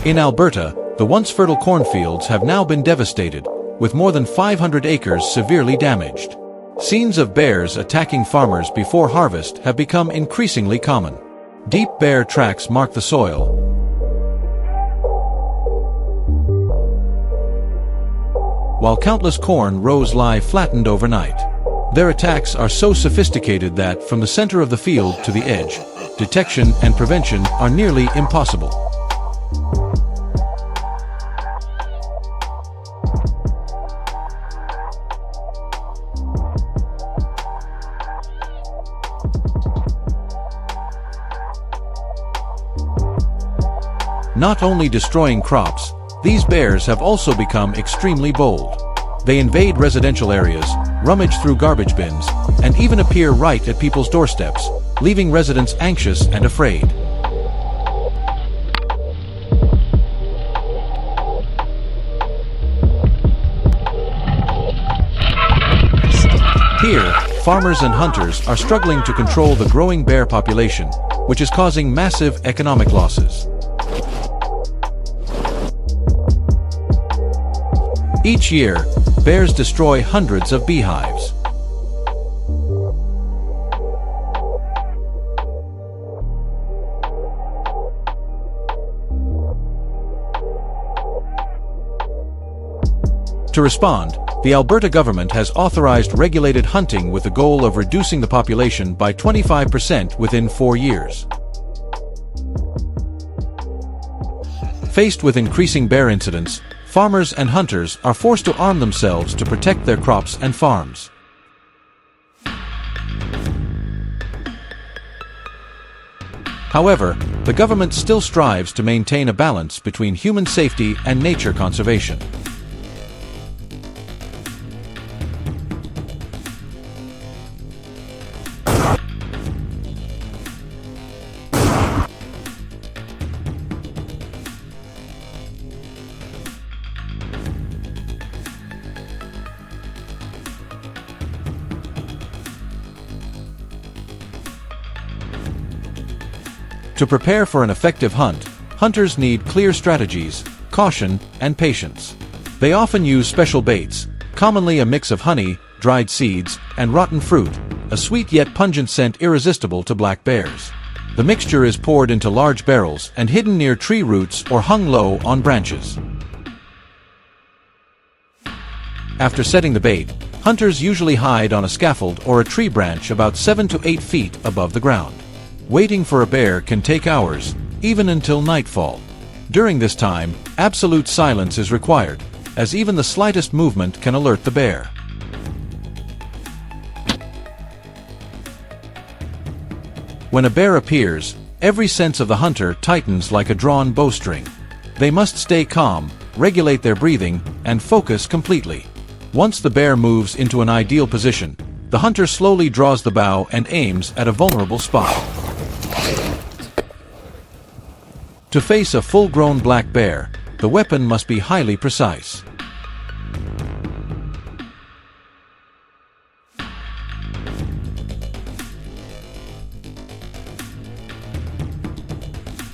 In Alberta, the once fertile cornfields have now been devastated, with more than 500 acres severely damaged. Scenes of bears attacking farmers before harvest have become increasingly common. Deep bear tracks mark the soil, while countless corn rows lie flattened overnight. Their attacks are so sophisticated that, from the center of the field to the edge, detection and prevention are nearly impossible. Not only destroying crops, these bears have also become extremely bold. They invade residential areas, rummage through garbage bins, and even appear right at people's doorsteps, leaving residents anxious and afraid. Here, farmers and hunters are struggling to control the growing bear population, which is causing massive economic losses. Each year, bears destroy hundreds of beehives. To respond, the Alberta government has authorized regulated hunting with the goal of reducing the population by 25% within 4 years. Faced with increasing bear incidents, farmers and hunters are forced to arm themselves to protect their crops and farms. However, the government still strives to maintain a balance between human safety and nature conservation. To prepare for an effective hunt, hunters need clear strategies, caution, and patience. They often use special baits, commonly a mix of honey, dried seeds, and rotten fruit, a sweet yet pungent scent irresistible to black bears. The mixture is poured into large barrels and hidden near tree roots or hung low on branches. After setting the bait, hunters usually hide on a scaffold or a tree branch about 7 to 8 feet above the ground. Waiting for a bear can take hours, even until nightfall. During this time, absolute silence is required, as even the slightest movement can alert the bear. When a bear appears, every sense of the hunter tightens like a drawn bowstring. They must stay calm, regulate their breathing, and focus completely. Once the bear moves into an ideal position, the hunter slowly draws the bow and aims at a vulnerable spot. To face a full-grown black bear, the weapon must be highly precise.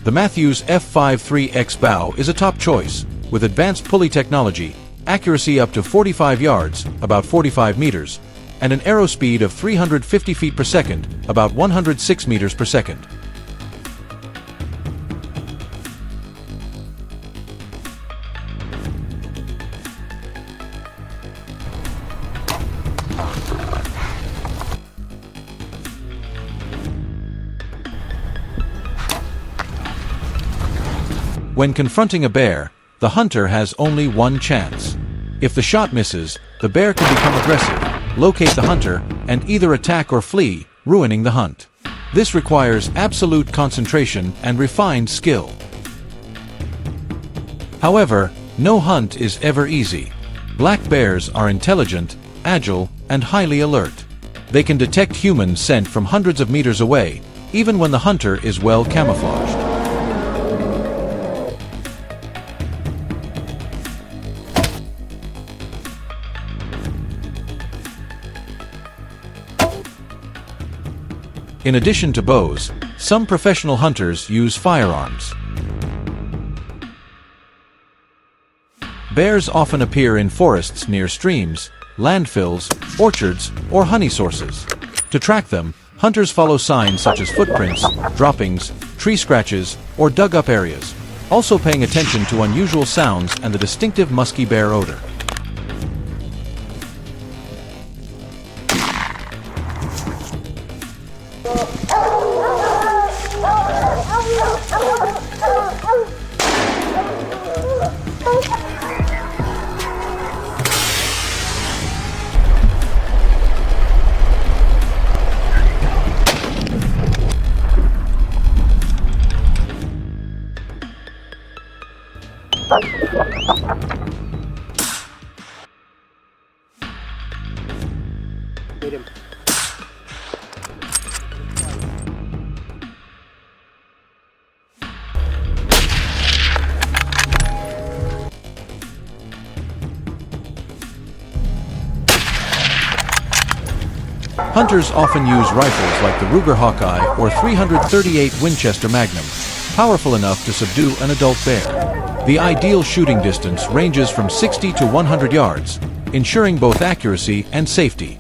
The Matthews F53X bow is a top choice, with advanced pulley technology, accuracy up to 45 yards, about 45 meters, and an arrow speed of 350 feet per second, about 106 meters per second. When confronting a bear, the hunter has only one chance. If the shot misses, the bear can become aggressive, locate the hunter, and either attack or flee, ruining the hunt. This requires absolute concentration and refined skill. However, no hunt is ever easy. Black bears are intelligent, agile, and highly alert. They can detect human scent from hundreds of meters away, even when the hunter is well camouflaged. In addition to bows, some professional hunters use firearms. Bears often appear in forests near streams, landfills, orchards, or honey sources. To track them, hunters follow signs such as footprints, droppings, tree scratches, or dug-up areas, also paying attention to unusual sounds and the distinctive musky bear odor. Get him. Hunters often use rifles like the Ruger Hawkeye or 338 Winchester Magnum, powerful enough to subdue an adult bear. The ideal shooting distance ranges from 60 to 100 yards, ensuring both accuracy and safety.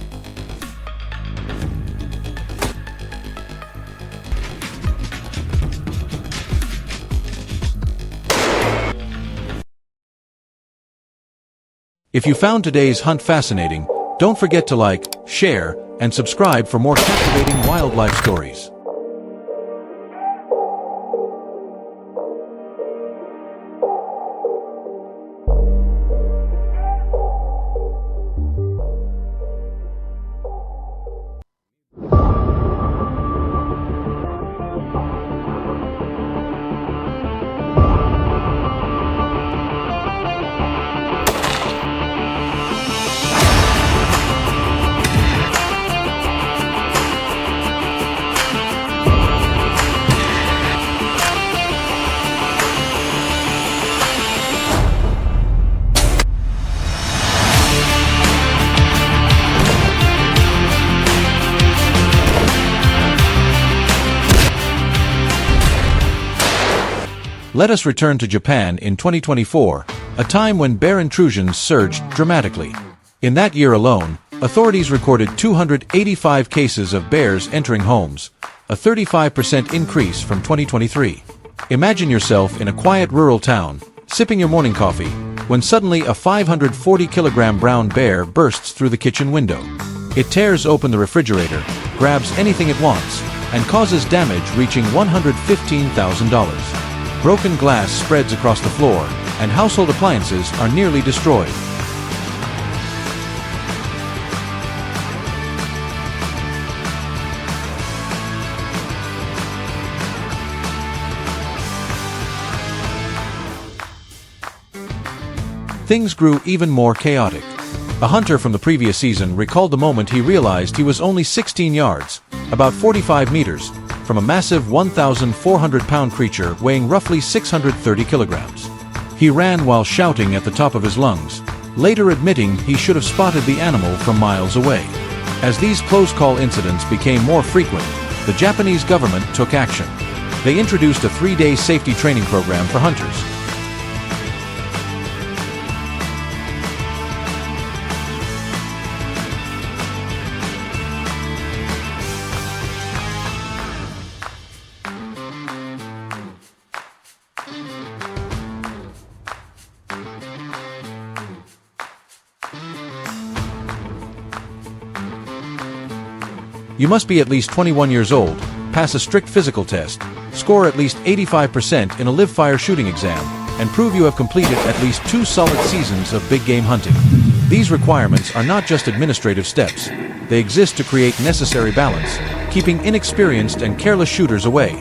If you found today's hunt fascinating, don't forget to like, share, and subscribe for more captivating wildlife stories. Let us return to Japan in 2024, a time when bear intrusions surged dramatically. In that year alone, authorities recorded 285 cases of bears entering homes, a 35% increase from 2023. Imagine yourself in a quiet rural town, sipping your morning coffee, when suddenly a 540-kilogram brown bear bursts through the kitchen window. It tears open the refrigerator, grabs anything it wants, and causes damage reaching $115,000. Broken glass spreads across the floor, and household appliances are nearly destroyed. Things grew even more chaotic. A hunter from the previous season recalled the moment he realized he was only 16 yards, about 45 meters, from a massive 1,400-pound creature weighing roughly 630 kilograms. He ran while shouting at the top of his lungs, later admitting he should have spotted the animal from miles away. As these close-call incidents became more frequent, the Japanese government took action. They introduced a 3-day safety training program for hunters. You must be at least 21 years old, pass a strict physical test, score at least 85% in a live-fire shooting exam, and prove you have completed at least 2 solid seasons of big game hunting. These requirements are not just administrative steps. They exist to create necessary balance, keeping inexperienced and careless shooters away.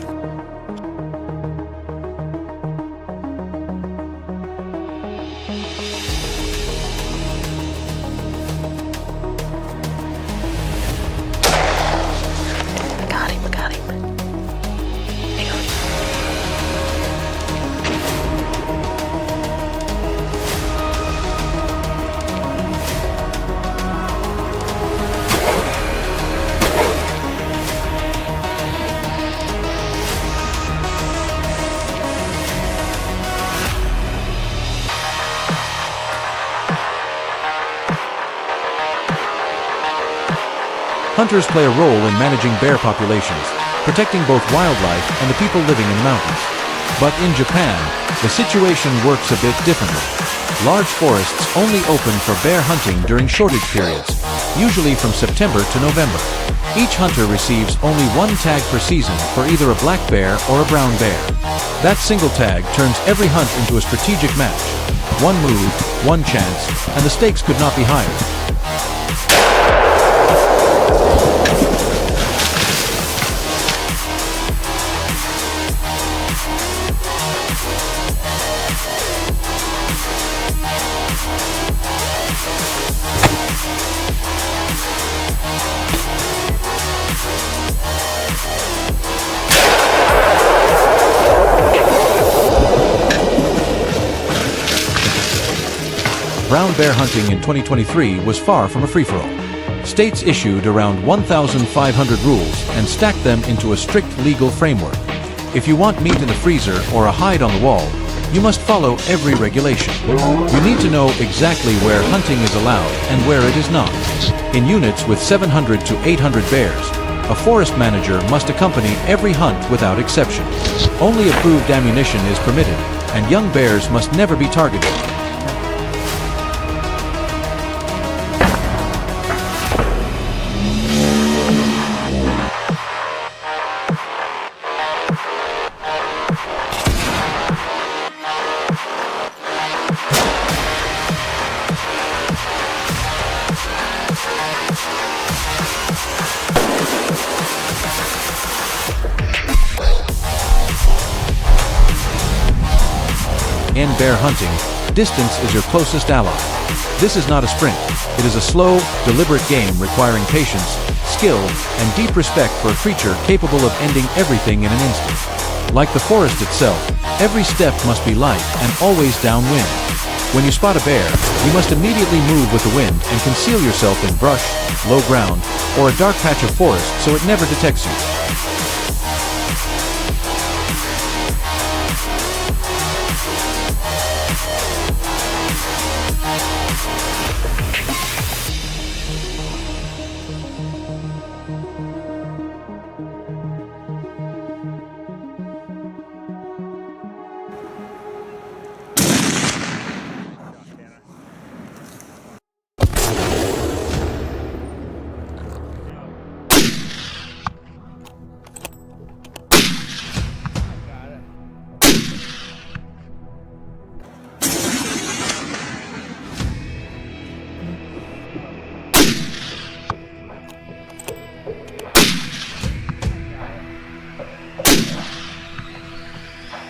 Hunters play a role in managing bear populations, protecting both wildlife and the people living in the mountains. But in Japan, the situation works a bit differently. Large forests only open for bear hunting during shortage periods, usually from September to November. Each hunter receives only one tag per season for either a black bear or a brown bear. That single tag turns every hunt into a strategic match. One move, one chance, and the stakes could not be higher. Brown bear hunting in 2023 was far from a free-for-all. States issued around 1,500 rules and stacked them into a strict legal framework. If you want meat in the freezer or a hide on the wall, you must follow every regulation. You need to know exactly where hunting is allowed and where it is not. In units with 700 to 800 bears, a forest manager must accompany every hunt without exception. Only approved ammunition is permitted, and young bears must never be targeted. In bear hunting, distance is your closest ally. This is not a sprint. It is a slow, deliberate game requiring patience, skill, and deep respect for a creature capable of ending everything in an instant. Like the forest itself, every step must be light and always downwind. When you spot a bear, you must immediately move with the wind and conceal yourself in brush, low ground, or a dark patch of forest so it never detects you.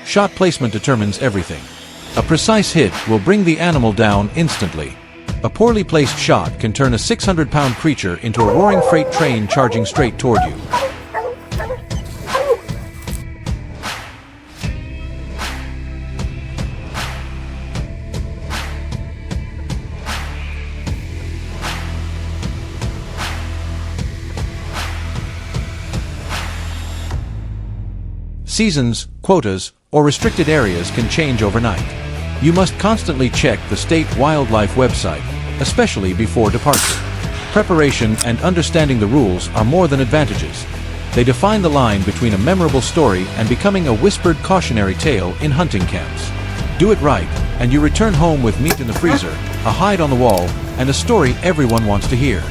Shot placement determines everything. A precise hit will bring the animal down instantly. A poorly placed shot can turn a 600-pound creature into a roaring freight train charging straight toward you. Seasons, quotas, or restricted areas can change overnight. You must constantly check the state wildlife website, especially before departure. Preparation and understanding the rules are more than advantages. They define the line between a memorable story and becoming a whispered cautionary tale in hunting camps. Do it right, and you return home with meat in the freezer, a hide on the wall, and a story everyone wants to hear.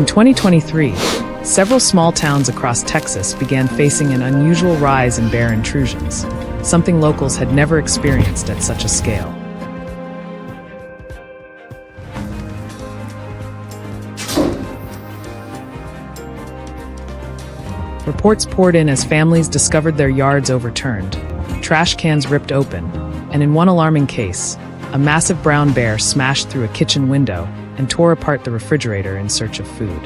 In 2023, several small towns across Texas began facing an unusual rise in bear intrusions, something locals had never experienced at such a scale. Reports poured in as families discovered their yards overturned, trash cans ripped open, and in one alarming case, a massive brown bear smashed through a kitchen window and tore apart the refrigerator in search of food.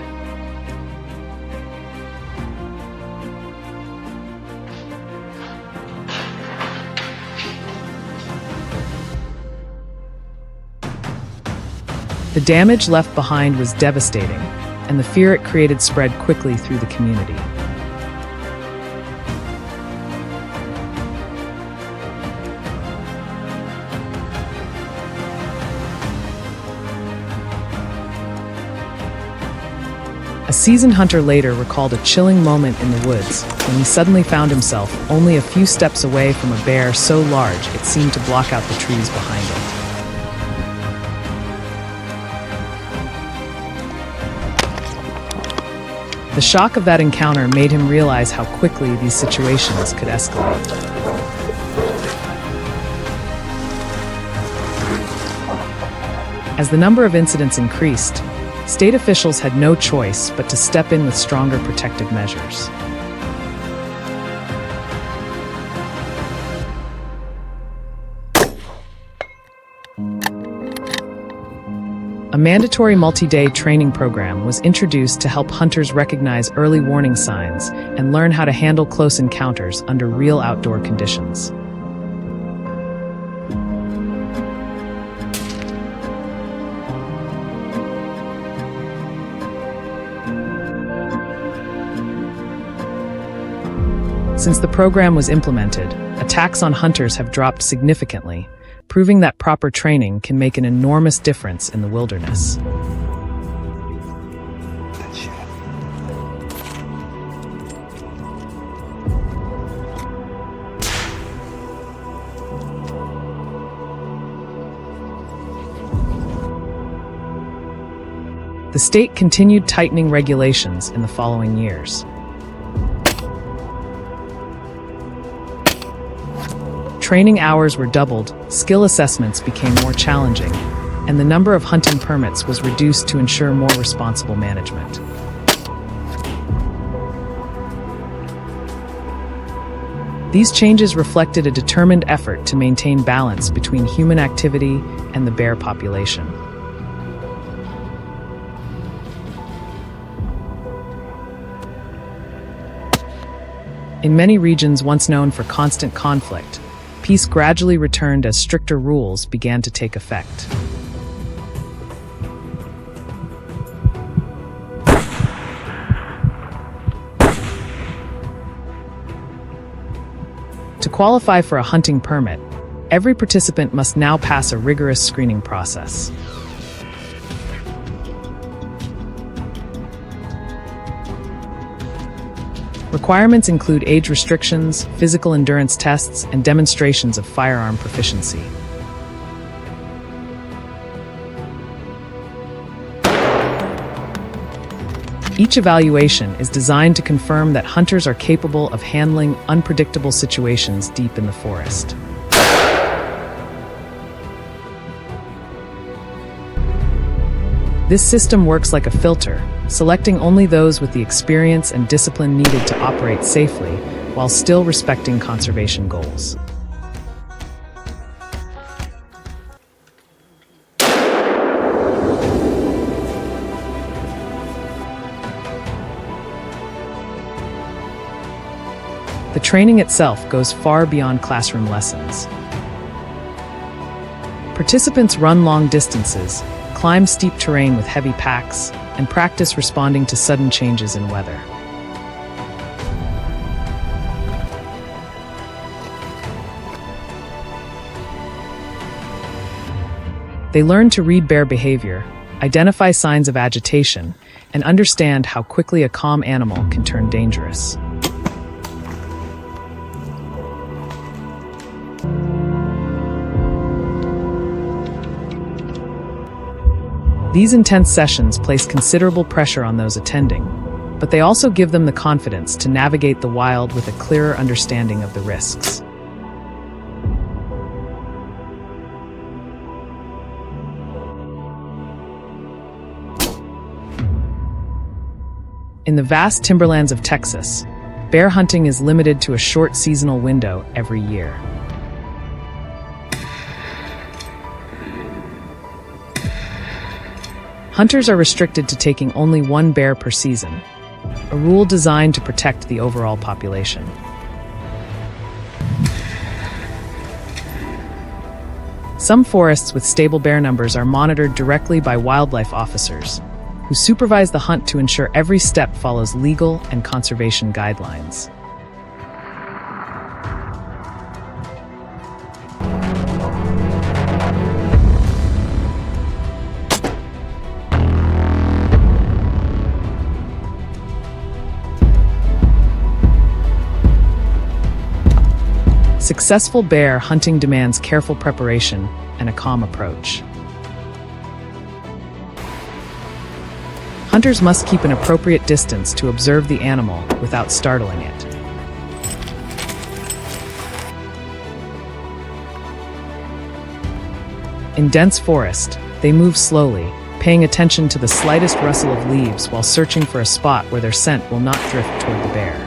The damage left behind was devastating, and the fear it created spread quickly through the community. A seasoned hunter later recalled a chilling moment in the woods when he suddenly found himself only a few steps away from a bear so large it seemed to block out the trees behind it. The shock of that encounter made him realize how quickly these situations could escalate. As the number of incidents increased, state officials had no choice but to step in with stronger protective measures. A mandatory multi-day training program was introduced to help hunters recognize early warning signs and learn how to handle close encounters under real outdoor conditions. Since the program was implemented, attacks on hunters have dropped significantly, proving that proper training can make an enormous difference in the wilderness. The state continued tightening regulations in the following years. Training hours were doubled, skill assessments became more challenging, and the number of hunting permits was reduced to ensure more responsible management. These changes reflected a determined effort to maintain balance between human activity and the bear population. In many regions once known for constant conflict, peace gradually returned as stricter rules began to take effect. To qualify for a hunting permit, every participant must now pass a rigorous screening process. Requirements include age restrictions, physical endurance tests, and demonstrations of firearm proficiency. Each evaluation is designed to confirm that hunters are capable of handling unpredictable situations deep in the forest. This system works like a filter, selecting only those with the experience and discipline needed to operate safely while still respecting conservation goals. The training itself goes far beyond classroom lessons. Participants run long distances, climb steep terrain with heavy packs, and practice responding to sudden changes in weather. They learn to read bear behavior, identify signs of agitation, and understand how quickly a calm animal can turn dangerous. These intense sessions place considerable pressure on those attending, but they also give them the confidence to navigate the wild with a clearer understanding of the risks. In the vast timberlands of Texas, bear hunting is limited to a short seasonal window every year. Hunters are restricted to taking only one bear per season, a rule designed to protect the overall population. Some forests with stable bear numbers are monitored directly by wildlife officers, who supervise the hunt to ensure every step follows legal and conservation guidelines. Successful bear hunting demands careful preparation and a calm approach. Hunters must keep an appropriate distance to observe the animal without startling it. In dense forest, they move slowly, paying attention to the slightest rustle of leaves while searching for a spot where their scent will not drift toward the bear.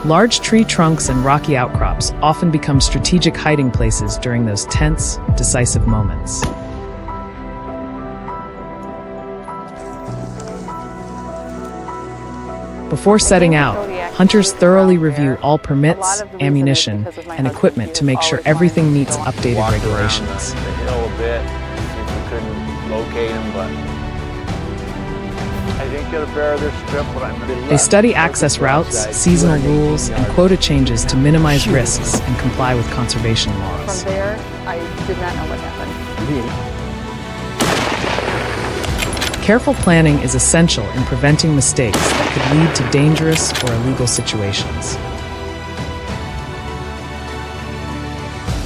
Large tree trunks and rocky outcrops often become strategic hiding places during those tense, decisive moments. Before setting out, hunters thoroughly review all permits, ammunition, and equipment to make sure everything meets updated regulations. The hill a bit, if we couldn't locate him, but I didn't get a bear of this trip, but I'm really They study access routes, seasonal rules, and quota changes to minimize risks and comply with conservation laws. From there, I did not know what happened. Careful planning is essential in preventing mistakes that could lead to dangerous or illegal situations.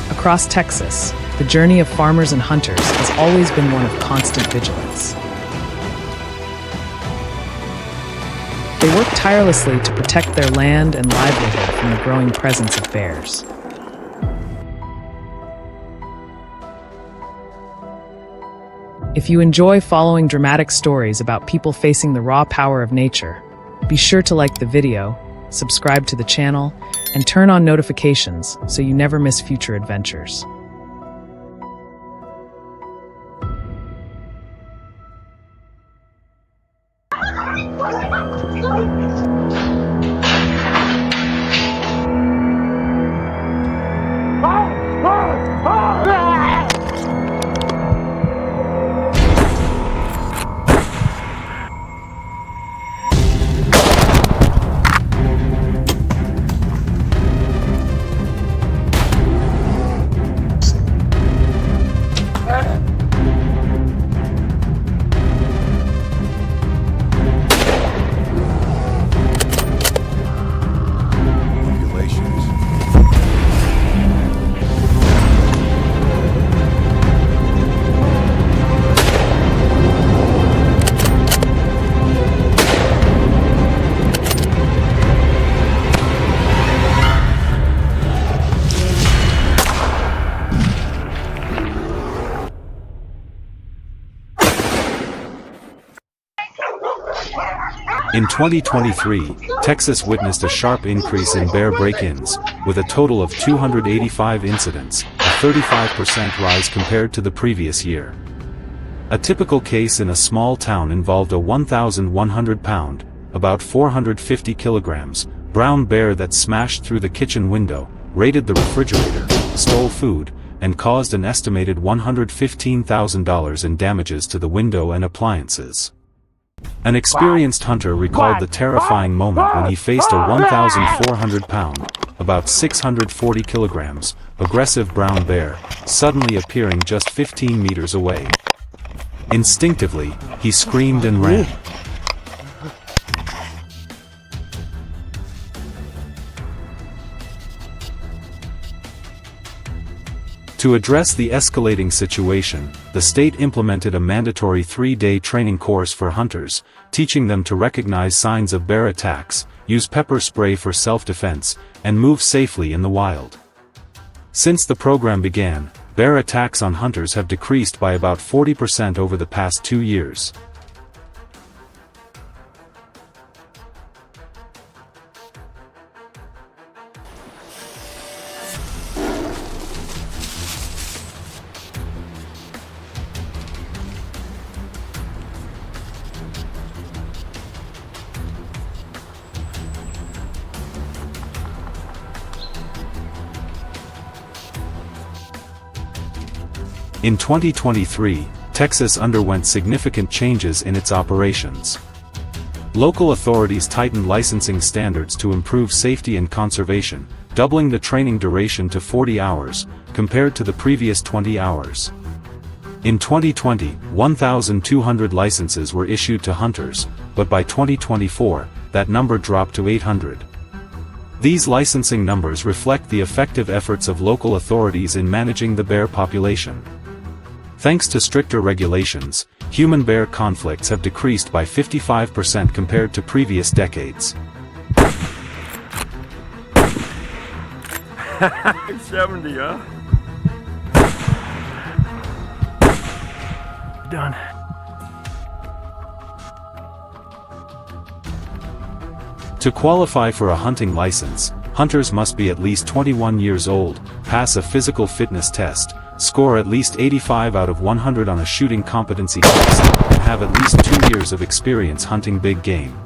Across Texas, the journey of farmers and hunters has always been one of constant vigilance. They work tirelessly to protect their land and livelihood from the growing presence of bears. If you enjoy following dramatic stories about people facing the raw power of nature, be sure to like the video, subscribe to the channel, and turn on notifications so you never miss future adventures. In 2023, Texas witnessed a sharp increase in bear break-ins, with a total of 285 incidents, a 35% rise compared to the previous year. A typical case in a small town involved a 1,100-pound, about 450 kilograms, brown bear that smashed through the kitchen window, raided the refrigerator, stole food, and caused an estimated $115,000 in damages to the window and appliances. An experienced hunter recalled the terrifying moment when he faced a 1,400-pound, about 640 kilograms, aggressive brown bear, suddenly appearing just 15 meters away. Instinctively, he screamed and ran. To address the escalating situation, the state implemented a mandatory 3-day training course for hunters, teaching them to recognize signs of bear attacks, use pepper spray for self-defense, and move safely in the wild. Since the program began, bear attacks on hunters have decreased by about 40% over the past 2 years. In 2023, Texas underwent significant changes in its operations. Local authorities tightened licensing standards to improve safety and conservation, doubling the training duration to 40 hours, compared to the previous 20 hours. In 2020, 1,200 licenses were issued to hunters, but by 2024, that number dropped to 800. These licensing numbers reflect the effective efforts of local authorities in managing the bear population. Thanks to stricter regulations, human-bear conflicts have decreased by 55% compared to previous decades. 70, huh? Done. To qualify for a hunting license, hunters must be at least 21 years old, pass a physical fitness test, score at least 85 out of 100 on a shooting competency test, and have at least 2 years of experience hunting big game.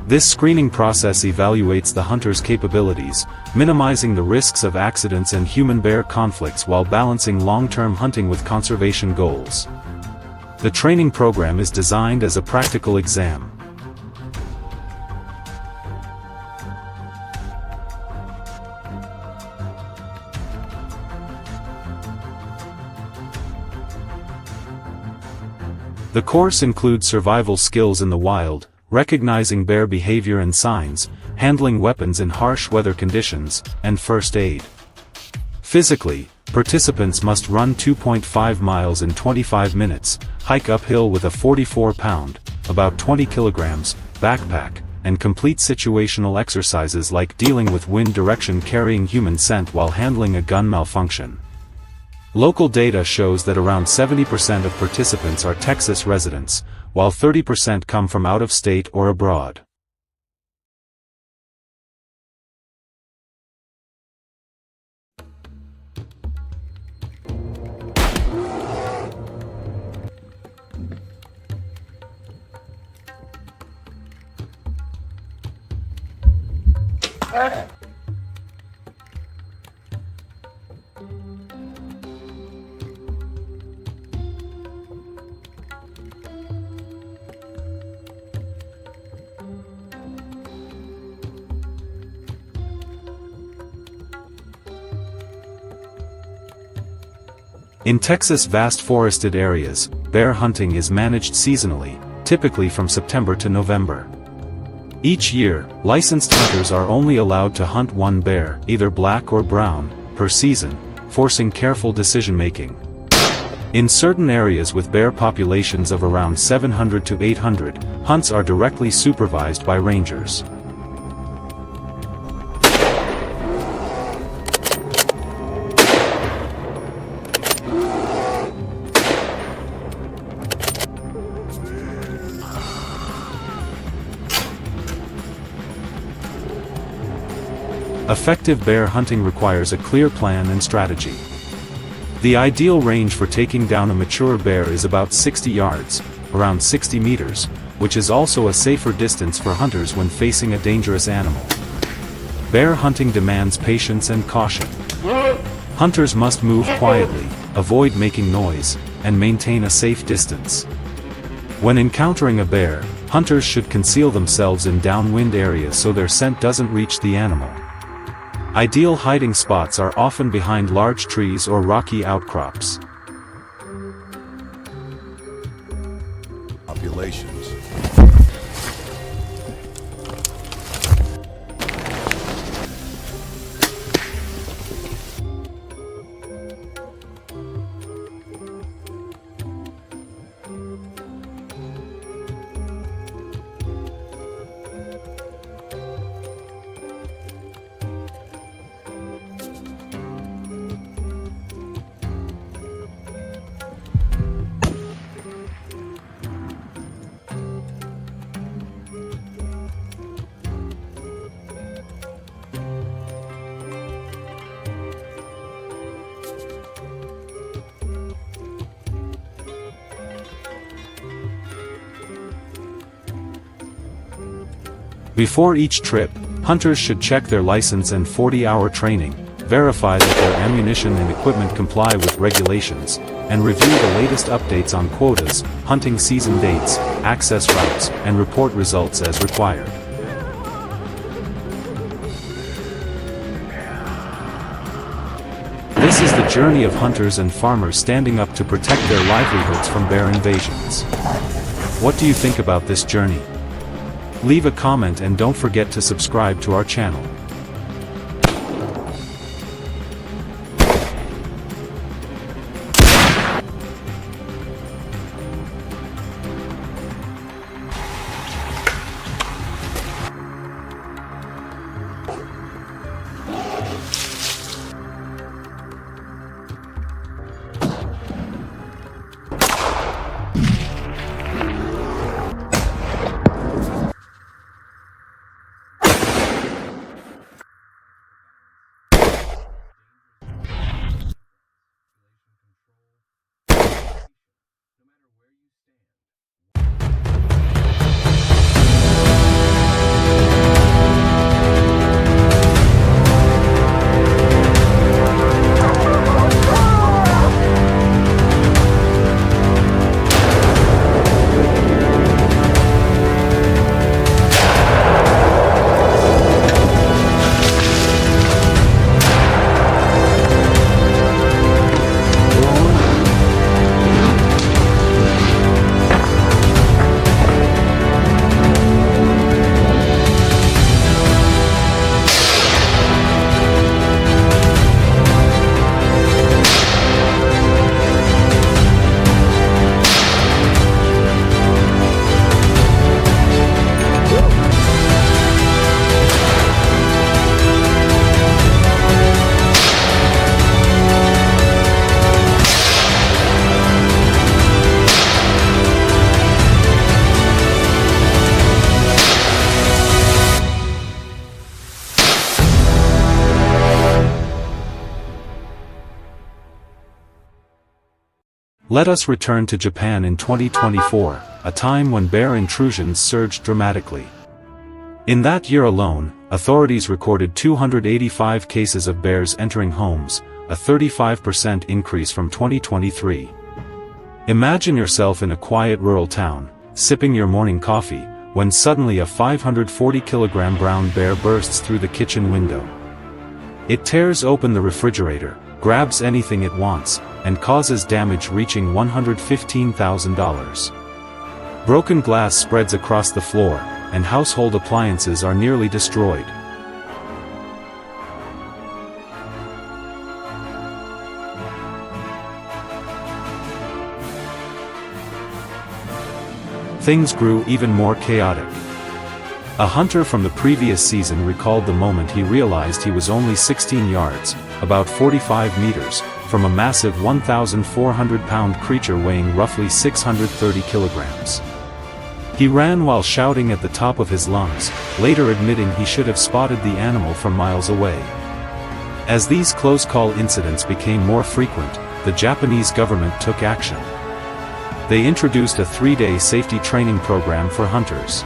This screening process evaluates the hunter's capabilities, minimizing the risks of accidents and human-bear conflicts while balancing long-term hunting with conservation goals. The training program is designed as a practical exam. The course includes survival skills in the wild, recognizing bear behavior and signs, handling weapons in harsh weather conditions, and first aid. Physically, participants must run 2.5 miles in 25 minutes, hike uphill with a 44-pound, about 20 kilograms, backpack, and complete situational exercises like dealing with wind direction carrying human scent while handling a gun malfunction. Local data shows that around 70% of participants are Texas residents, while 30% come from out of state or abroad. In Texas' vast forested areas, bear hunting is managed seasonally, typically from September to November. Each year, licensed hunters are only allowed to hunt one bear, either black or brown, per season, forcing careful decision-making. In certain areas with bear populations of around 700 to 800, hunts are directly supervised by rangers. Effective bear hunting requires a clear plan and strategy. The ideal range for taking down a mature bear is about 60 yards, around 60 meters, which is also a safer distance for hunters when facing a dangerous animal. Bear hunting demands patience and caution. Hunters must move quietly, avoid making noise, and maintain a safe distance. When encountering a bear, hunters should conceal themselves in downwind areas so their scent doesn't reach the animal. Ideal hiding spots are often behind large trees or rocky outcrops. Populations. Before each trip, hunters should check their license and 40-hour training, verify that their ammunition and equipment comply with regulations, and review the latest updates on quotas, hunting season dates, access routes, and report results as required. This is the journey of hunters and farmers standing up to protect their livelihoods from bear invasions. What do you think about this journey? Leave a comment and don't forget to subscribe to our channel. Let us return to Japan in 2024, a time when bear intrusions surged dramatically. In that year alone, authorities recorded 285 cases of bears entering homes, a 35% increase from 2023. Imagine yourself in a quiet rural town, sipping your morning coffee, when suddenly a 540-kilogram brown bear bursts through the kitchen window. It tears open the refrigerator, grabs anything it wants, and causes damage reaching $115,000. Broken glass spreads across the floor, and household appliances are nearly destroyed. Things grew even more chaotic. A hunter from the previous season recalled the moment he realized he was only 16 yards, about 45 meters, from a massive 1,400-pound creature weighing roughly 630 kilograms. He ran while shouting at the top of his lungs, later admitting he should have spotted the animal from miles away. As these close-call incidents became more frequent, the Japanese government took action. They introduced a 3-day safety training program for hunters.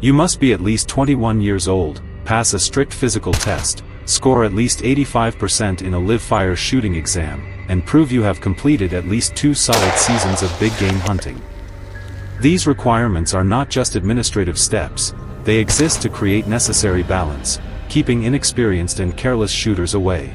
You must be at least 21 years old, pass a strict physical test, score at least 85% in a live-fire shooting exam, and prove you have completed at least 2 solid seasons of big game hunting. These requirements are not just administrative steps, they exist to create necessary balance, keeping inexperienced and careless shooters away.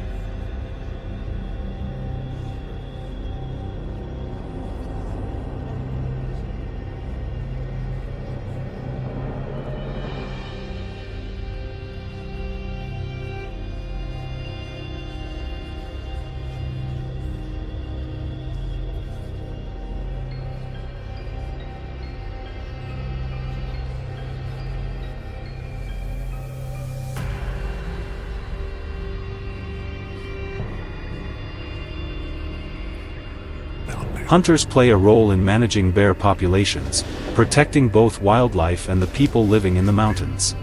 Hunters play a role in managing bear populations, protecting both wildlife and the people living in the mountains.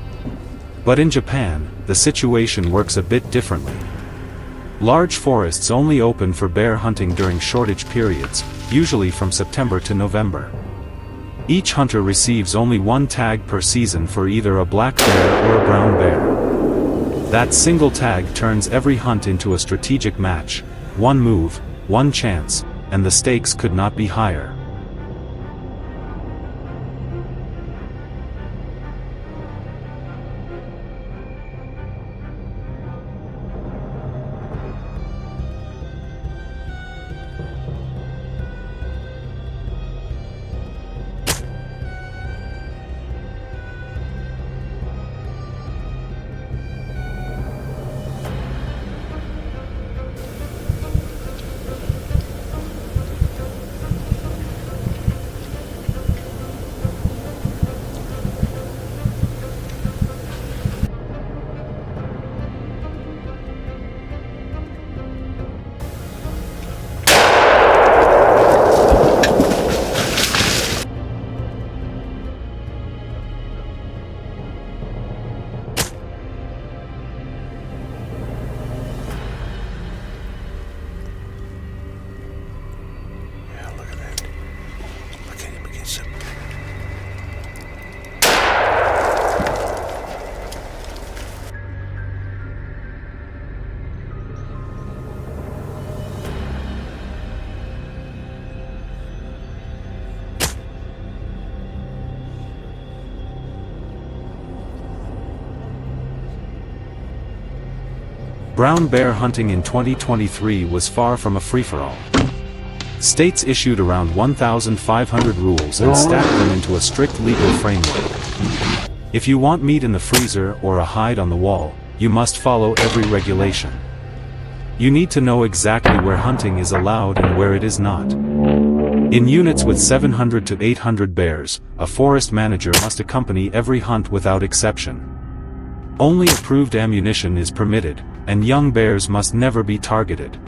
But in Japan, the situation works a bit differently. Large forests only open for bear hunting during shortage periods, usually from September to November. Each hunter receives only one tag per season for either a black bear or a brown bear. That single tag turns every hunt into a strategic match, one move, one chance, and the stakes could not be higher. Brown bear hunting in 2023 was far from a free-for-all. States issued around 1,500 rules and stacked them into a strict legal framework. If you want meat in the freezer or a hide on the wall, you must follow every regulation. You need to know exactly where hunting is allowed and where it is not. In units with 700 to 800 bears, a forest manager must accompany every hunt without exception. Only approved ammunition is permitted, and young bears must never be targeted.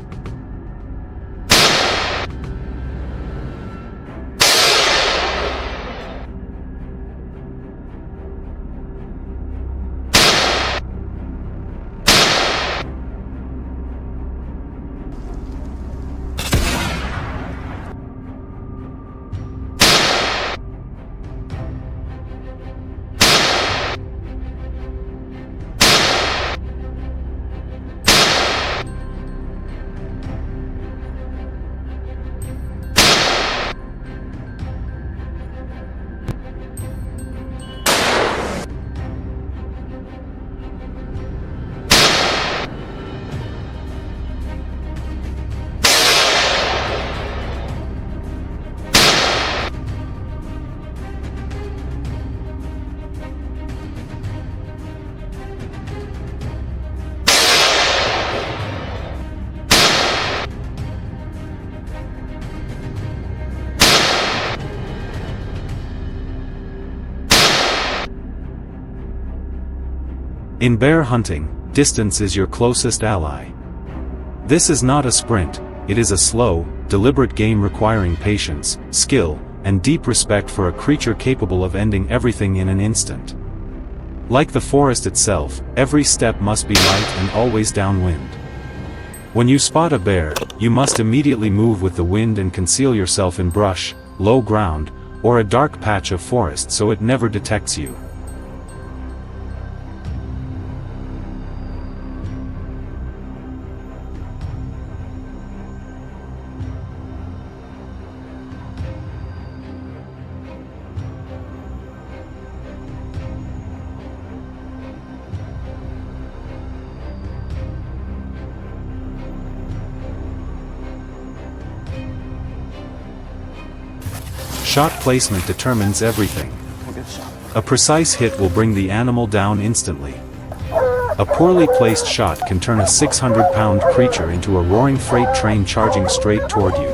In bear hunting, distance is your closest ally. This is not a sprint, it is a slow, deliberate game requiring patience, skill, and deep respect for a creature capable of ending everything in an instant. Like the forest itself, every step must be light and always downwind. When you spot a bear, you must immediately move with the wind and conceal yourself in brush, low ground, or a dark patch of forest so it never detects you. Shot placement determines everything. A precise hit will bring the animal down instantly. A poorly placed shot can turn a 600-pound creature into a roaring freight train charging straight toward you.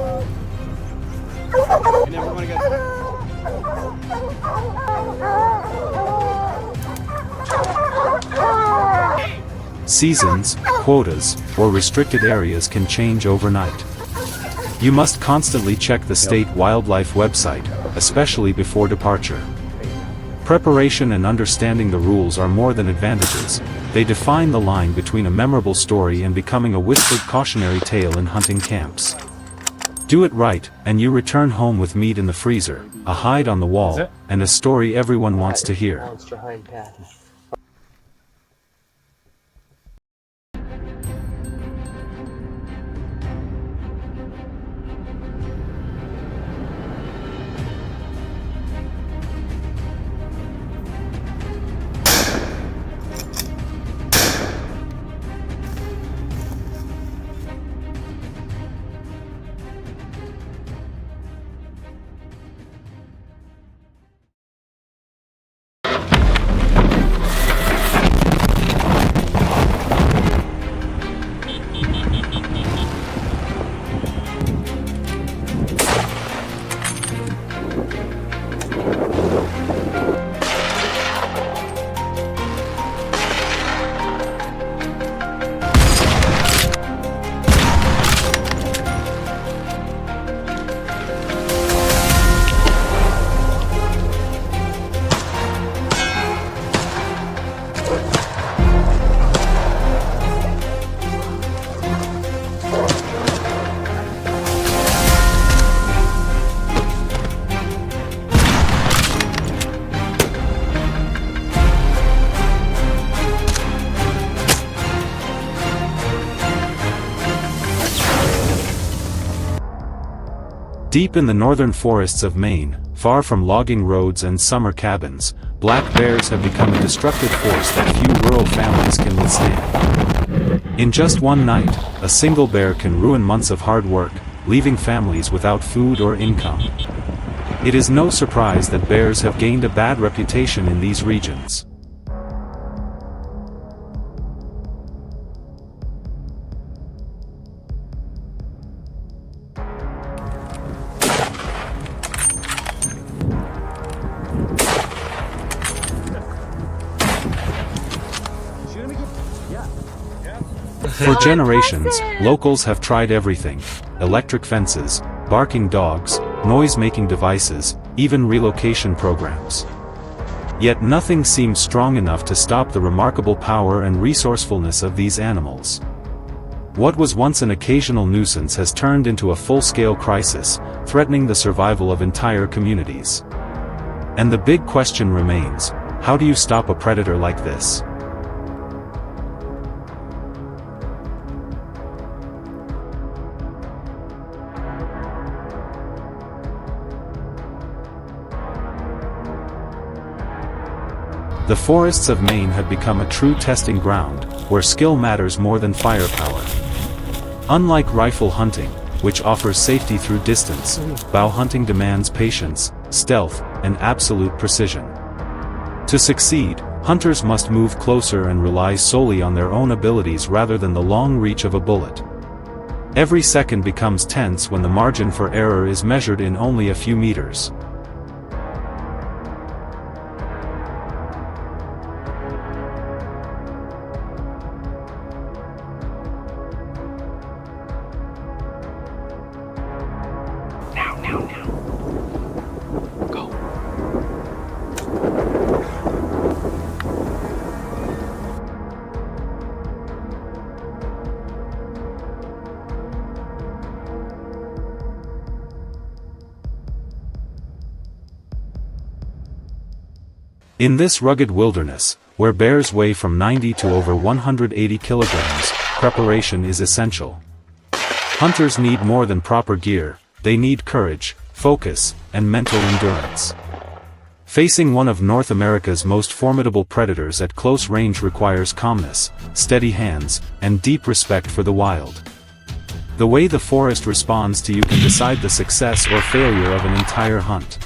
Seasons, quotas, or restricted areas can change overnight. You must constantly check the state wildlife website, especially before departure. Preparation and understanding the rules are more than advantages, they define the line between a memorable story and becoming a whispered cautionary tale in hunting camps. Do it right, and you return home with meat in the freezer, a hide on the wall, and a story everyone wants to hear. Monster hind pad. Deep in the northern forests of Maine, far from logging roads and summer cabins, black bears have become a destructive force that few rural families can withstand. In just one night, a single bear can ruin months of hard work, leaving families without food or income. It is no surprise that bears have gained a bad reputation in these regions. For generations, locals have tried everything: electric fences, barking dogs, noise-making devices, even relocation programs. Yet nothing seems strong enough to stop the remarkable power and resourcefulness of these animals. What was once an occasional nuisance has turned into a full-scale crisis, threatening the survival of entire communities. And the big question remains: how do you stop a predator like this? The forests of Maine have become a true testing ground, where skill matters more than firepower. Unlike rifle hunting, which offers safety through distance, bow hunting demands patience, stealth, and absolute precision. To succeed, hunters must move closer and rely solely on their own abilities rather than the long reach of a bullet. Every second becomes tense when the margin for error is measured in only a few meters. In this rugged wilderness, where bears weigh from 90 to over 180 kilograms, preparation is essential. Hunters need more than proper gear, they need courage, focus, and mental endurance. Facing one of North America's most formidable predators at close range requires calmness, steady hands, and deep respect for the wild. The way the forest responds to you can decide the success or failure of an entire hunt.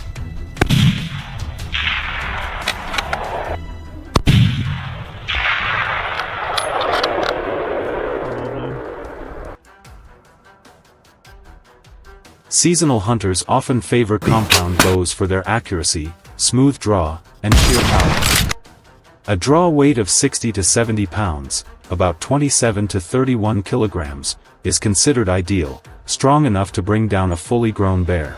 Seasonal hunters often favor compound bows for their accuracy, smooth draw, and sheer power. A draw weight of 60 to 70 pounds, about 27 to 31 kilograms, is considered ideal, strong enough to bring down a fully grown bear.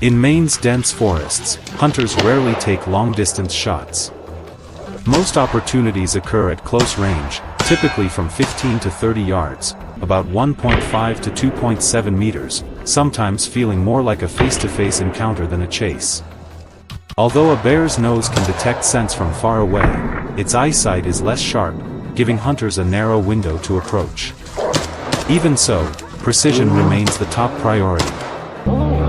In Maine's dense forests, hunters rarely take long-distance shots. Most opportunities occur at close range, typically from 15 to 30 yards, about 1.5 to 2.7 meters, sometimes feeling more like a face-to-face encounter than a chase. Although a bear's nose can detect scents from far away, its eyesight is less sharp, giving hunters a narrow window to approach. Even so, precision remains the top priority.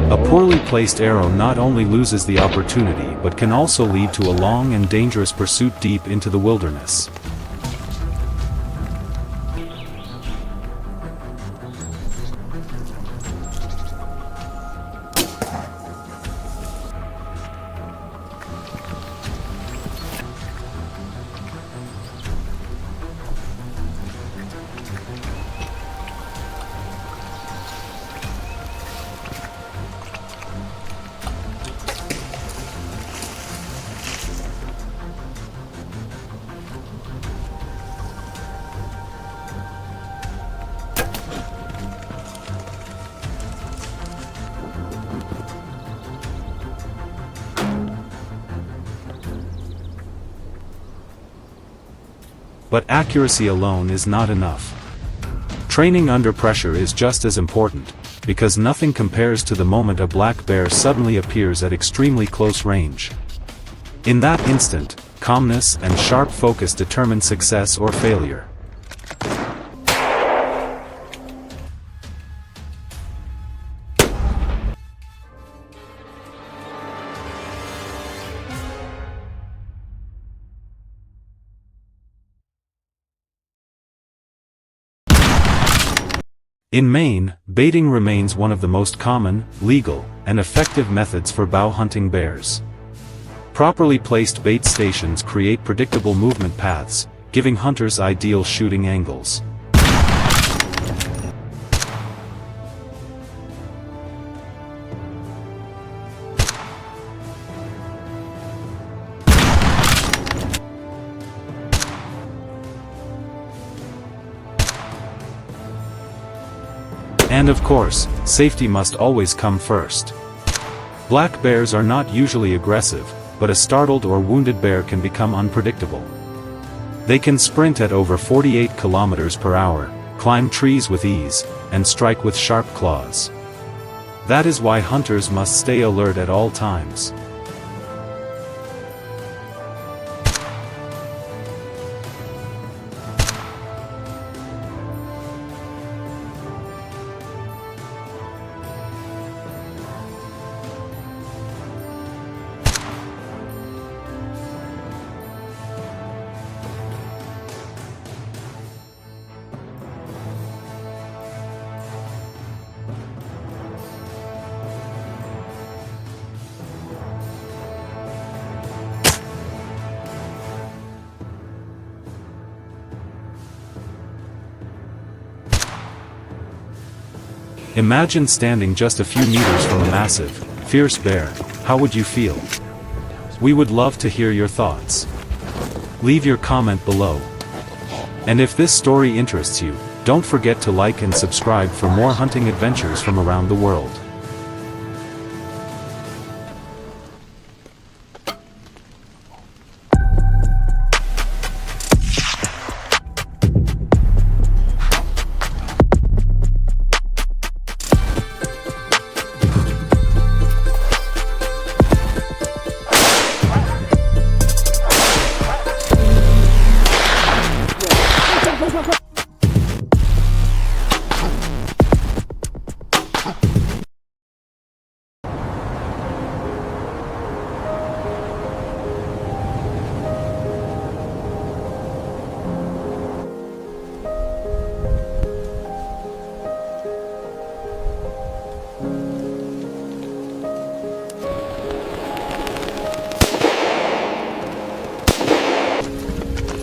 A poorly placed arrow not only loses the opportunity but can also lead to a long and dangerous pursuit deep into the wilderness. But accuracy alone is not enough. Training under pressure is just as important, because nothing compares to the moment a black bear suddenly appears at extremely close range. In that instant, calmness and sharp focus determine success or failure. In Maine, baiting remains one of the most common, legal, and effective methods for bow hunting bears. Properly placed bait stations create predictable movement paths, giving hunters ideal shooting angles. And of course, safety must always come first. Black bears are not usually aggressive, but a startled or wounded bear can become unpredictable. They can sprint at over 48 kilometers per hour, climb trees with ease, and strike with sharp claws. That is why hunters must stay alert at all times. Imagine standing just a few meters from a massive, fierce bear. How would you feel? We would love to hear your thoughts. Leave your comment below. And if this story interests you, don't forget to like and subscribe for more hunting adventures from around the world.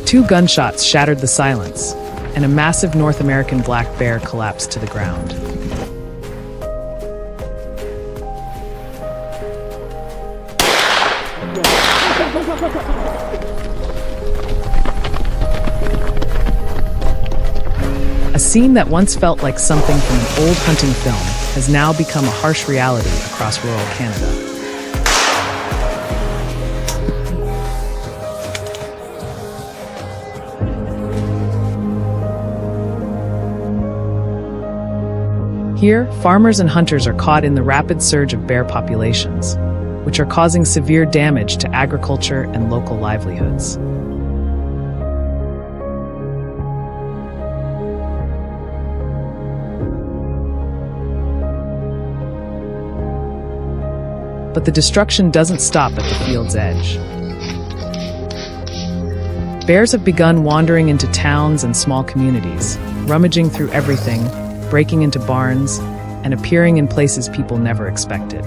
2 gunshots shattered the silence, and a massive North American black bear collapsed to the ground. A scene that once felt like something from an old hunting film has now become a harsh reality across rural Canada. Here, farmers and hunters are caught in the rapid surge of bear populations, which are causing severe damage to agriculture and local livelihoods. But the destruction doesn't stop at the field's edge. Bears have begun wandering into towns and small communities, rummaging through everything, breaking into barns, and appearing in places people never expected.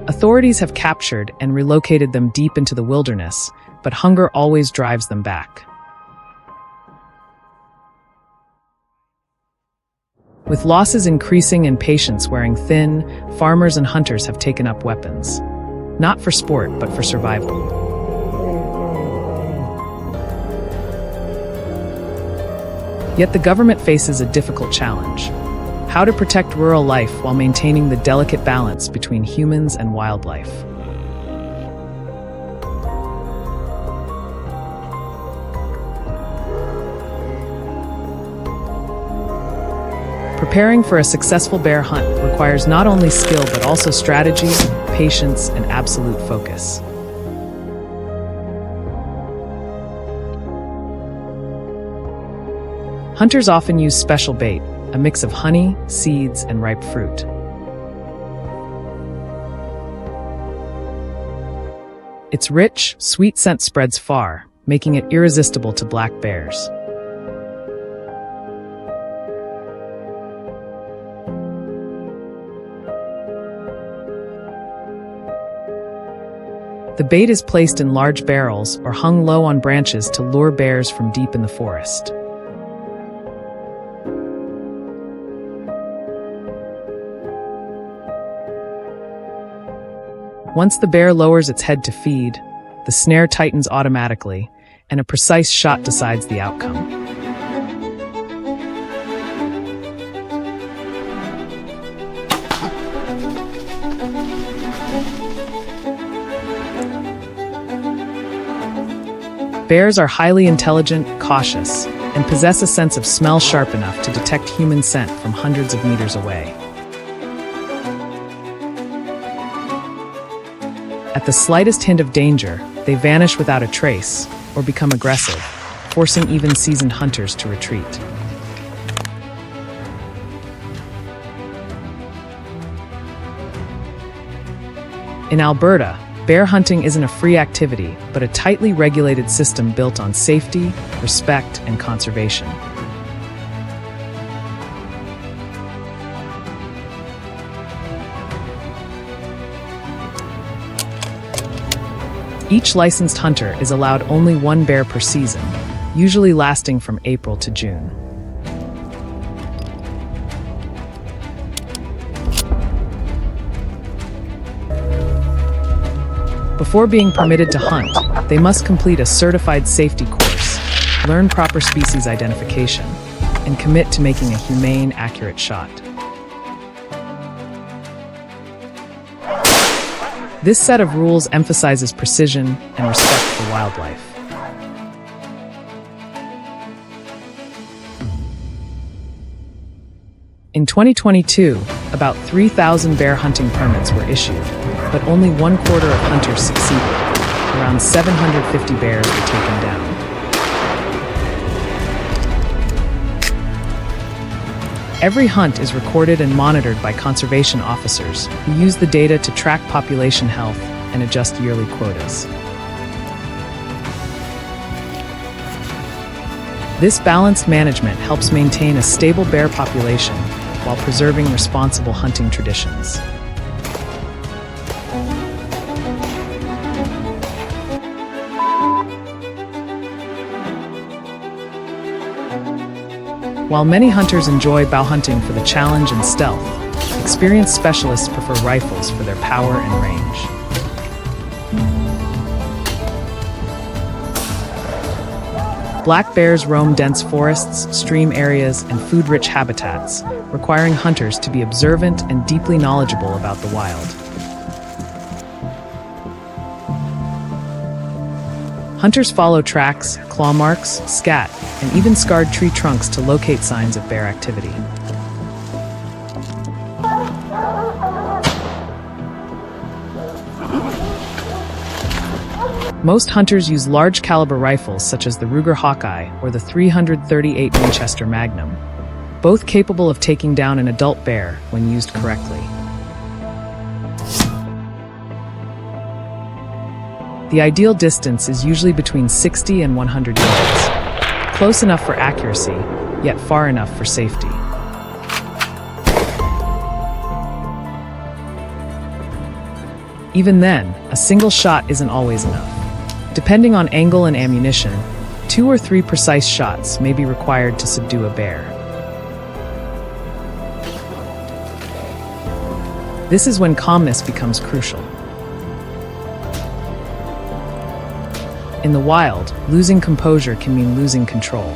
Authorities have captured and relocated them deep into the wilderness, but hunger always drives them back. With losses increasing and patience wearing thin, farmers and hunters have taken up weapons. Not for sport, but for survival. Yet the government faces a difficult challenge: how to protect rural life while maintaining the delicate balance between humans and wildlife. Preparing for a successful bear hunt requires not only skill but also strategy, patience, and absolute focus. Hunters often use special bait, a mix of honey, seeds, and ripe fruit. Its rich, sweet scent spreads far, making it irresistible to black bears. The bait is placed in large barrels or hung low on branches to lure bears from deep in the forest. Once the bear lowers its head to feed, the snare tightens automatically, and a precise shot decides the outcome. Bears are highly intelligent, cautious, and possess a sense of smell sharp enough to detect human scent from hundreds of meters away. At the slightest hint of danger, they vanish without a trace or become aggressive, forcing even seasoned hunters to retreat. In Alberta, bear hunting isn't a free activity, but a tightly regulated system built on safety, respect, and conservation. Each licensed hunter is allowed only 1 bear per season, usually lasting from April to June. Before being permitted to hunt, they must complete a certified safety course, learn proper species identification, and commit to making a humane, accurate shot. This set of rules emphasizes precision and respect for wildlife. In 2022, about 3,000 bear hunting permits were issued, but only 1/4 of hunters succeeded. Around 750 bears were taken down. Every hunt is recorded and monitored by conservation officers, who use the data to track population health and adjust yearly quotas. This balanced management helps maintain a stable bear population while preserving responsible hunting traditions. While many hunters enjoy bow hunting for the challenge and stealth, experienced specialists prefer rifles for their power and range. Black bears roam dense forests, stream areas, and food-rich habitats, requiring hunters to be observant and deeply knowledgeable about the wild. Hunters follow tracks, claw marks, scat, and even scarred tree trunks to locate signs of bear activity. Most hunters use large caliber rifles such as the Ruger Hawkeye or the .338 Winchester Magnum, both capable of taking down an adult bear when used correctly. The ideal distance is usually between 60 and 100 yards, close enough for accuracy, yet far enough for safety. Even then, a single shot isn't always enough. Depending on angle and ammunition, 2 or 3 precise shots may be required to subdue a bear. This is when calmness becomes crucial. In the wild, losing composure can mean losing control.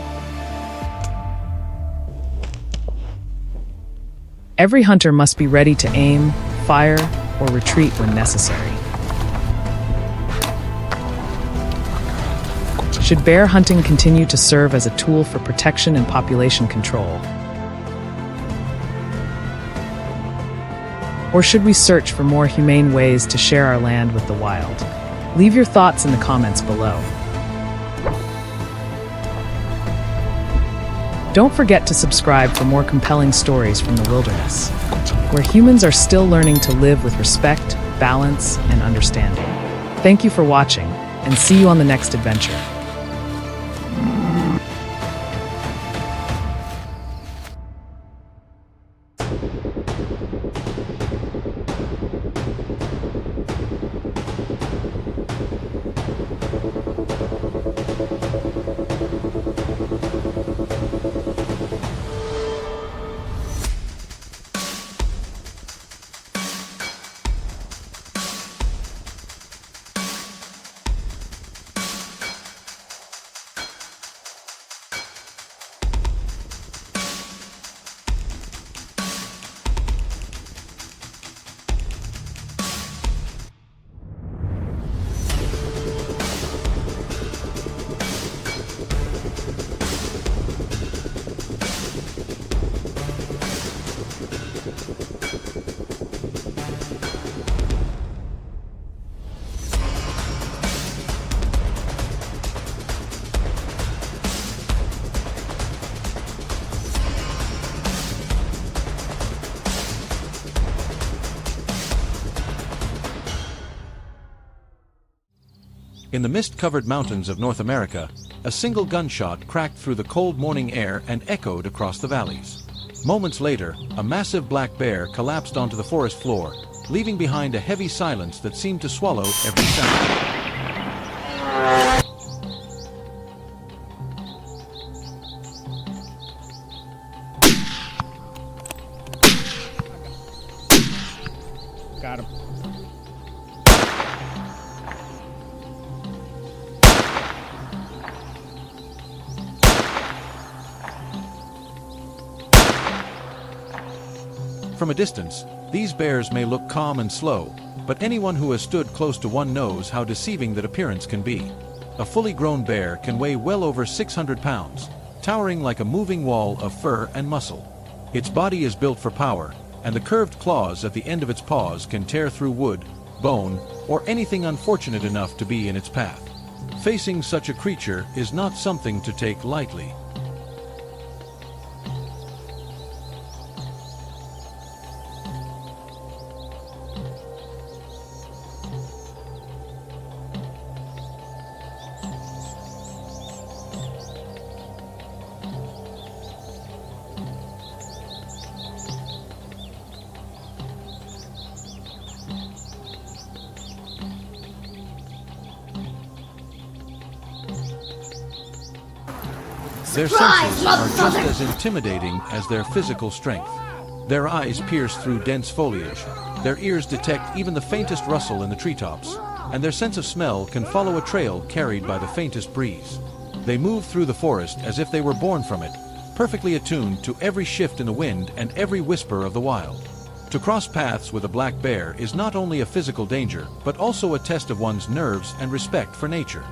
Every hunter must be ready to aim, fire, or retreat when necessary. Should bear hunting continue to serve as a tool for protection and population control? Or should we search for more humane ways to share our land with the wild? Leave your thoughts in the comments below. Don't forget to subscribe for more compelling stories from the wilderness, where humans are still learning to live with respect, balance, and understanding. Thank you for watching, and see you on the next adventure. In the mist-covered mountains of North America, a single gunshot cracked through the cold morning air and echoed across the valleys. Moments later, a massive black bear collapsed onto the forest floor, leaving behind a heavy silence that seemed to swallow every sound. Got him. From a distance, these bears may look calm and slow, but anyone who has stood close to one knows how deceiving that appearance can be. A fully grown bear can weigh well over 600 pounds, towering like a moving wall of fur and muscle. Its body is built for power, and the curved claws at the end of its paws can tear through wood, bone, or anything unfortunate enough to be in its path. Facing such a creature is not something to take lightly. Their senses are just as intimidating as their physical strength. Their eyes pierce through dense foliage, their ears detect even the faintest rustle in the treetops, and their sense of smell can follow a trail carried by the faintest breeze. They move through the forest as if they were born from it, perfectly attuned to every shift in the wind and every whisper of the wild. To cross paths with a black bear is not only a physical danger, but also a test of one's nerves and respect for nature.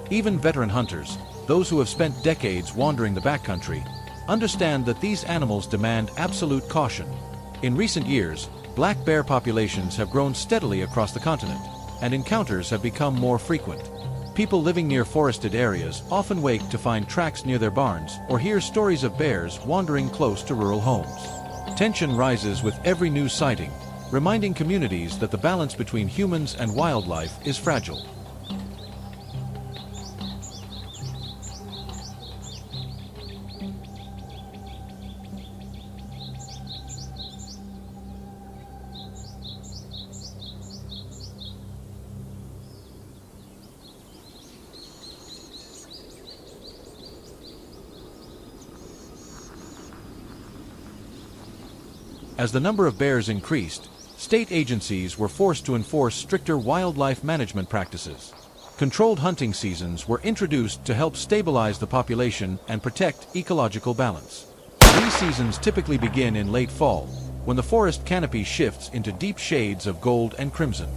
Even veteran hunters, those who have spent decades wandering the backcountry, understand that these animals demand absolute caution. In recent years, black bear populations have grown steadily across the continent, and encounters have become more frequent. People living near forested areas often wake to find tracks near their barns or hear stories of bears wandering close to rural homes. Tension rises with every new sighting, reminding communities that the balance between humans and wildlife is fragile. As the number of bears increased, state agencies were forced to enforce stricter wildlife management practices. Controlled hunting seasons were introduced to help stabilize the population and protect ecological balance. These seasons typically begin in late fall, when the forest canopy shifts into deep shades of gold and crimson.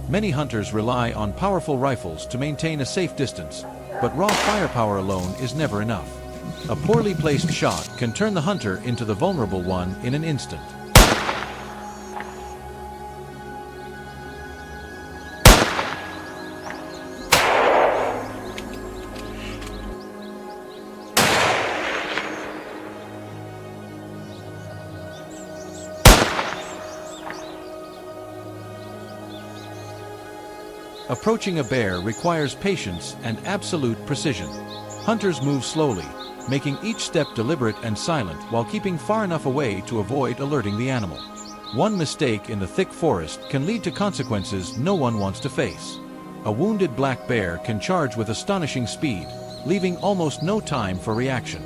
Many hunters rely on powerful rifles to maintain a safe distance, but raw firepower alone is never enough. A poorly placed shot can turn the hunter into the vulnerable one in an instant. Approaching a bear requires patience and absolute precision. Hunters move slowly, making each step deliberate and silent while keeping far enough away to avoid alerting the animal. One mistake in the thick forest can lead to consequences no one wants to face. A wounded black bear can charge with astonishing speed, leaving almost no time for reaction.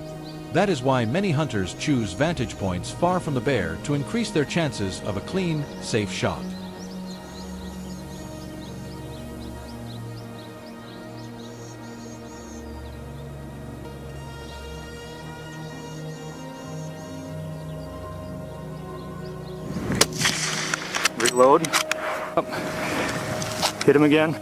That is why many hunters choose vantage points far from the bear to increase their chances of a clean, safe shot. Reload. Up. Hit him again.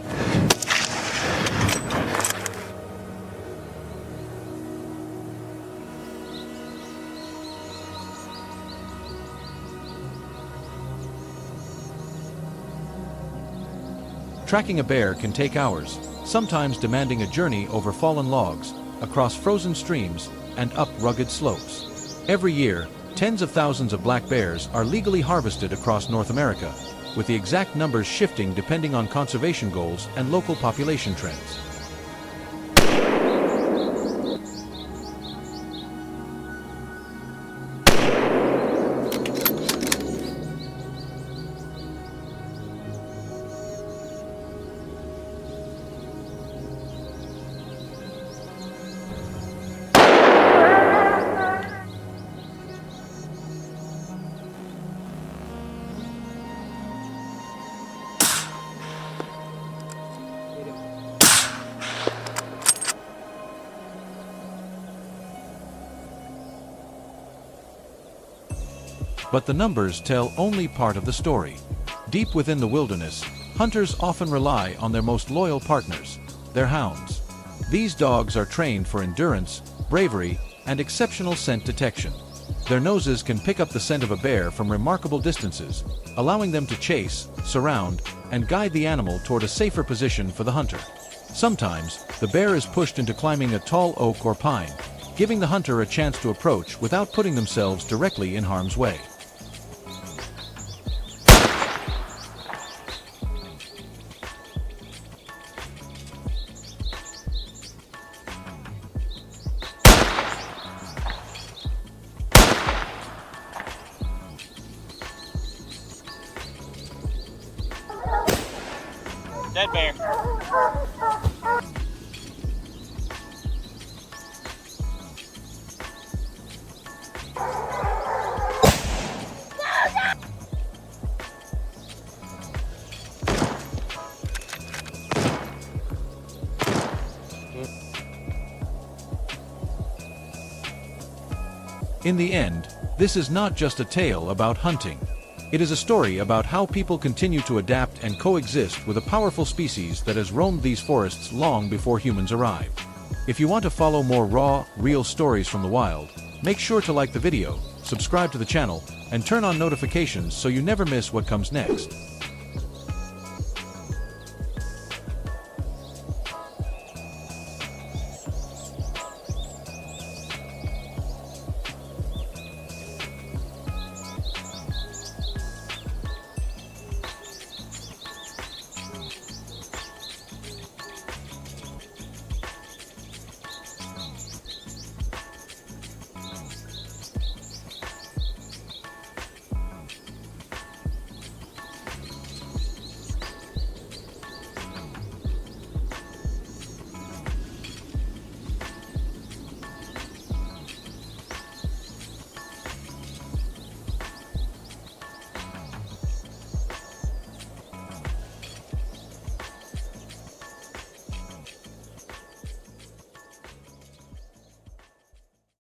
Tracking a bear can take hours, sometimes demanding a journey over fallen logs, across frozen streams, and up rugged slopes. Every year, tens of thousands of black bears are legally harvested across North America, with the exact numbers shifting depending on conservation goals and local population trends. But the numbers tell only part of the story. Deep within the wilderness, hunters often rely on their most loyal partners, their hounds. These dogs are trained for endurance, bravery, and exceptional scent detection. Their noses can pick up the scent of a bear from remarkable distances, allowing them to chase, surround, and guide the animal toward a safer position for the hunter. Sometimes, the bear is pushed into climbing a tall oak or pine, giving the hunter a chance to approach without putting themselves directly in harm's way. In the end, this is not just a tale about hunting. It is a story about how people continue to adapt and coexist with a powerful species that has roamed these forests long before humans arrived. If you want to follow more raw, real stories from the wild, make sure to like the video, subscribe to the channel, and turn on notifications so you never miss what comes next.